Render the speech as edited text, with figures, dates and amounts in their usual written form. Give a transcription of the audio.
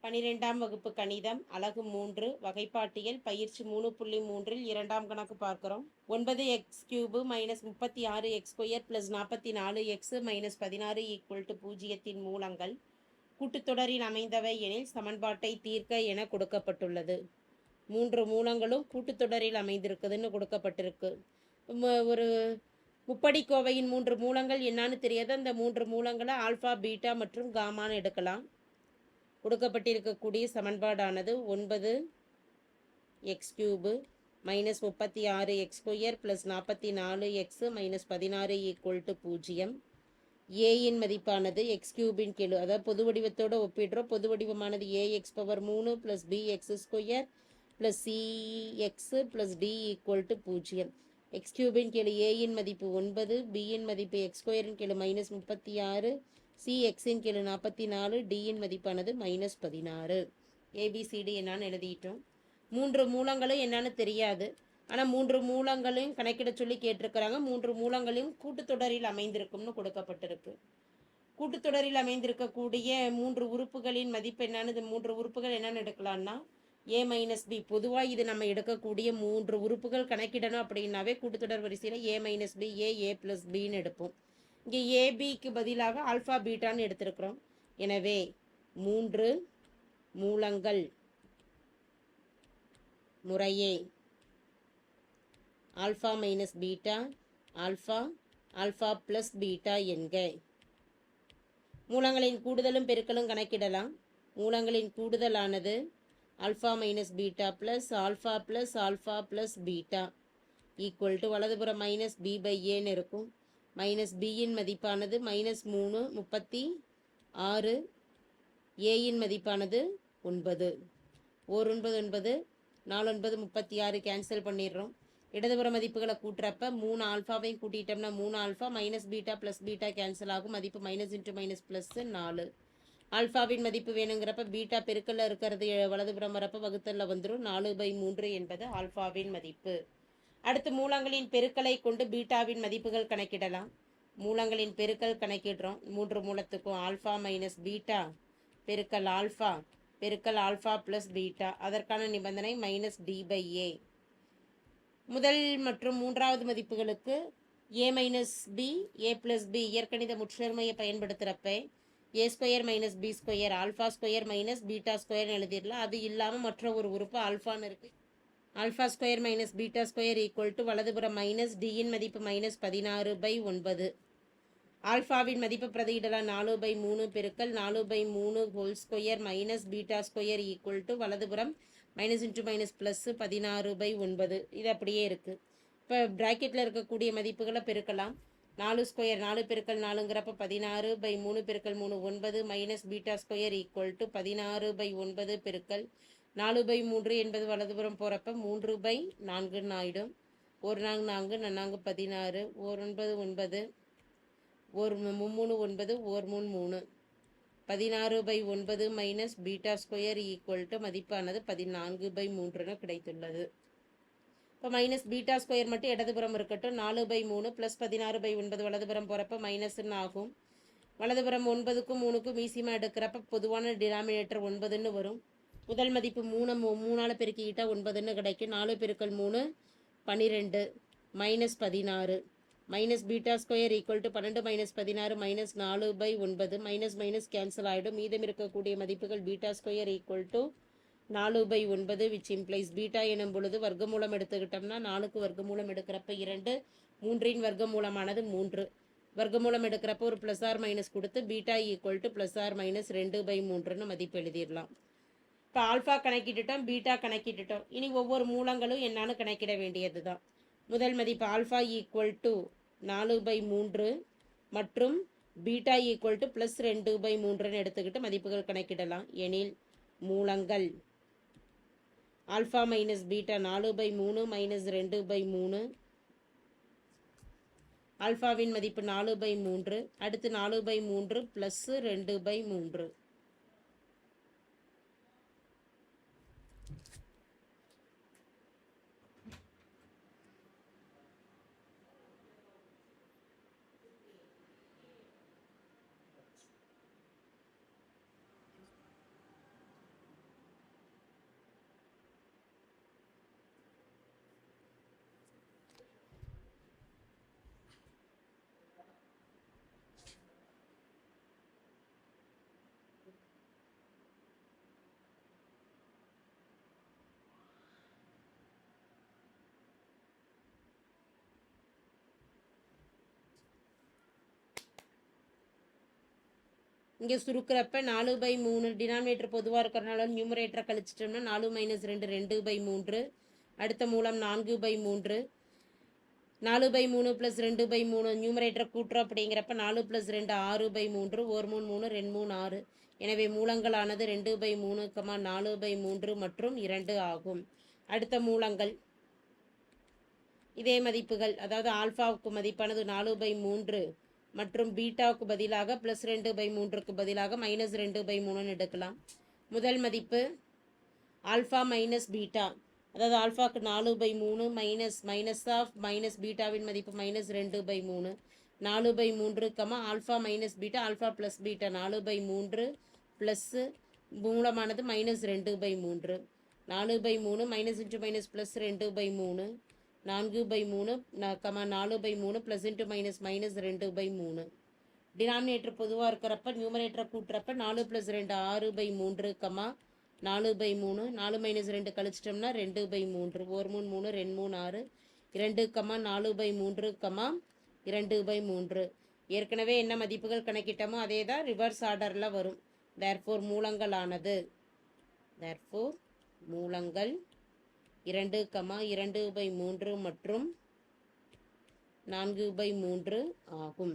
12ஆம் வகுப்பு கணிதம் அலகு 3 வகைப்பாட்டியல் பயிற்சி 3.3இல் இரண்டாம் கணக்கு பார்க்கிறோம். 9x³ - 36x² + 44x - 16 = 0 மூலங்கள் கூட்டுத்தொடரில் அமைந்தவை எனில் சமன்பாட்டை தீர்க்க என கொடுக்கப்பட்டுள்ளது. 3 மூலங்களும் கூட்டுத்தொடரில் அமைந்திருக்குதுன்னு கொடுக்கப்பட்டிருக்கு. ஒரு முப்படிக்கோவையின் 3 மூலங்கள் என்னன்னு தெரியாத அந்த 3 மூலங்களை ஆல்ஃபா, பீட்டா மற்றும் காமான்னு எடுக்கலாம். கொடுக்கப்பட்டிருக்கக்கூடிய சமன்பாடானது 9x³ - 36x² + 44x - 16 = 0. ஏயின் மதிப்பானது x³ கெழு, அதாவது பொது வடிவத்தோடு ஒப்பிடுறோம். பொது வடிவமானது ax⁻³ + bx² + cx + d = 0. x³ கெழு ஏயின் மதிப்பு 9, bயின் மதிப்பு x² கெழு -36, cx கெழு 44, dயின் மதிப்பானது -16. ABCD என்னான்னு எழுதிட்டோம். 3 மூலங்களும் என்னன்னு தெரியாது. ஆனால் 3 மூலங்களையும் கணக்கிட சொல்லி கேட்டிருக்கிறாங்க. 3 மூலங்களையும் கூட்டுத்தொடரில் அமைந்திருக்கும்னு கொடுக்கப்பட்டிருக்கு. கூட்டுத்தொடரில் அமைந்திருக்கக்கூடிய 3 உறுப்புகளின் மதிப்பு என்னன்னு 3 உறுப்புகள் என்னன்னு எடுக்கலாம்னா a - b. பொதுவாக இது நம்ம எடுக்கக்கூடிய 3 உறுப்புகள் கணக்கிடணும் அப்படின்னாவே கூட்டுத்தொடர் வரிசையில் a - b, a + bன்னு எடுப்போம். இங்கே ஏபிக்கு பதிலாக ஆல்ஃபா பீட்டான்னு எடுத்திருக்கிறோம். எனவே 3 மூலங்கள் முறையே alpha - beta, alpha, alpha + beta என்க. மூலங்களின் கூடுதலும் பெருக்கலும் கணக்கிடலாம். மூலங்களின் கூடுதலானது alpha - beta + alpha + alpha + beta = வலதுபுறம் -b/aன்னு இருக்கும். -bயின் மதிப்பானது -3, 36. ஏயின் மதிப்பானது 9. 1 9 9, 4 9 36 கேன்சல் பண்ணிடுறோம். இடதுபுற மதிப்புகளை கூட்டுறப்ப 3 ஆல்ஃபாவையும் கூட்டிட்டோம்னா 3 ஆல்ஃபா, -பீட்டா + பீட்டா கேன்சல் ஆகும். மதிப்பு -*4. ஆல்ஃபாவின் மதிப்பு வேணுங்கிறப்ப பீட்டா பெருக்கல்ல இருக்கிறது வலதுபுறம் வரப்ப வகுத்தல்ல வந்துடும். 4/3 என்பது ஆல்ஃபாவின் மதிப்பு. அடுத்து மூலங்களின் பெருக்கலை கொண்டு பீட்டாவின் மதிப்புகள் கணக்கிடலாம். மூலங்களின் பெருக்கல் கணக்கிடுறோம். 3 மூலத்துக்கும் ஆல்ஃபா - பீட்டா பெருக்கல் ஆல்ஃபா பெருக்கல் ஆல்ஃபா + பீட்டா. அதற்கான நிபந்தனை -d/a. முதல் மற்றும் மூன்றாவது மதிப்புகளுக்கு a - b, a + b இயற்கணித முற்றொருமையை பயன்படுத்துகிறப்ப a² - b², ஆல்ஃபா² - பீட்டா² எழுதிடலாம். அது இல்லாமல் மற்ற ஒரு உறுப்பு ஆல்ஃபான்னு இருக்கு. ஆல்ஃபா² - பீட்டா² வலதுபுறம் -dயின் மதிப்பு -16/9. ஆல்ஃபாவின் மதிப்பு பிரதியிடலாம். 4/3 பெருக்கல் 4/3² - பீட்டா² வலதுபுறம் -*16/9. இது அப்படியே இருக்குது. இப்போ ப்ராக்கெட்டில் இருக்கக்கூடிய மதிப்புகளை பெருக்கலாம். 4² 4 பெருக்கல் 4ங்கிறப்ப 16/3 பெருக்கல் 3 9 - பீட்டா² 16/9 பெருக்கல் 4/3 என்பது வலதுபுறம் போகிறப்ப 3/4ன்னு ஆகிடும். 1 4 4 4 16, 1 9 9, 1 3 9, 1 3 16/9 - பீட்டா² மதிப்பானது 14/3 கிடைத்துள்ளது. இப்போ -பீட்டா² மட்டும் இடதுபுறம் இருக்கட்டும். 4/3 + 16/9 வலதுபுறம் போகிறப்ப மைனஸ்ன்னு ஆகும். வலதுபுறம் 9க்கும் 3க்கும் மீசிமா எடுக்கிறப்ப பொதுவான டினாமினேட்டர் 9ன்னு வரும். முதல் மதிப்பு 3ஆல் பெருக்கிக்கிட்டால் 9ன்னு கிடைக்கும். 4 பெருக்கல் 3 12 -16. -பீட்டா² 12 - 16 -4/9 கேன்சல் ஆகிடும். மீதம் இருக்கக்கூடிய மதிப்புகள் பீட்டா² 4/9 which implies பீட்டா எனும் பொழுது வர்க்கமூலம் எடுத்துக்கிட்டோம்னா 4க்கு வர்க்கமூலம் எடுக்கிறப்ப 2, 3இன் வர்க்கமூலமானது 3. வர்க்கமூலம் எடுக்கிறப்ப ஒரு +or- கொடுத்து பீட்டா = +/-2/3ன்னு மதிப்பு எழுதிடலாம். இப்போ ஆல்ஃபா கணக்கிட்டுட்டோம், பீட்டா கணக்கிட்டுட்டோம். இனி ஒவ்வொரு மூலங்களும் என்னான்னு கணக்கிட வேண்டியது தான். முதல் மதிப்பு ஆல்ஃபா = 4/3 மற்றும் பீட்டா +2/3ன்னு எடுத்துக்கிட்டு மதிப்புகள் கணக்கிடலாம். எனில் மூலங்கள் ஆல்ஃபா - பீட்டா 4/3 - 2/3. ஆல்ஃபாவின் மதிப்பு 4/3. அடுத்து 4/3 + 2/3. இங்கே சுருக்கிறப்ப 4/3 டினாமினேட்டர் பொதுவாக இருக்கிறனால நியூமரேட்டரை கழிச்சிட்டோம்னா 4 - 2 2/3. அடுத்த மூலம் 4/3. 4/3 + 2/3 நியூமரேட்டரை கூட்டுறோம் அப்படிங்கிறப்ப 4 + 2 6/3. 1 3 3 2 3 6. எனவே மூலங்களானது 2/3, 4/3 மற்றும் 2 ஆகும். அடுத்த மூலங்கள் இதே மதிப்புகள், அதாவது ஆல்ஃபாவுக்கு மதிப்பானது 4/3 மற்றும் பீட்டாவுக்கு பதிலாக +2/3க்கு பதிலாக -2/3 எடுக்கலாம். முதல் மதிப்பு ஆல்ஃபா மைனஸ் பீட்டா, அதாவது ஆல்ஃபாவுக்கு 4/3 மைனஸ் ஆஃப் மைனஸ் பீட்டாவின் மதிப்பு -2/3. 4/3, alpha minus beta alpha plus beta 4/3 plus மூலமானது -2/3. 4/3 minus into minus plus 2/3. 4/3 4/3 plus into minus -2/3. Denominator பொதுவாக இருக்கிறப்ப நியூமரேட்டரை கூட்டுறப்ப 4 + 2 6/3, 4/3. 4 - 2 கழிச்சிட்டோம்னா 2/3. 1 3 3 2 3 6. 2, 4/3, 2/3. ஏற்கனவே என்ன மதிப்புகள் கணக்கிட்டோமோ அதே தான் ரிவர்ஸ் ஆர்டரில் வரும். தேர்ஃபோர் மூலங்களானது மூலங்கள் 2, 2/3 மற்றும் 4/3 ஆகும்.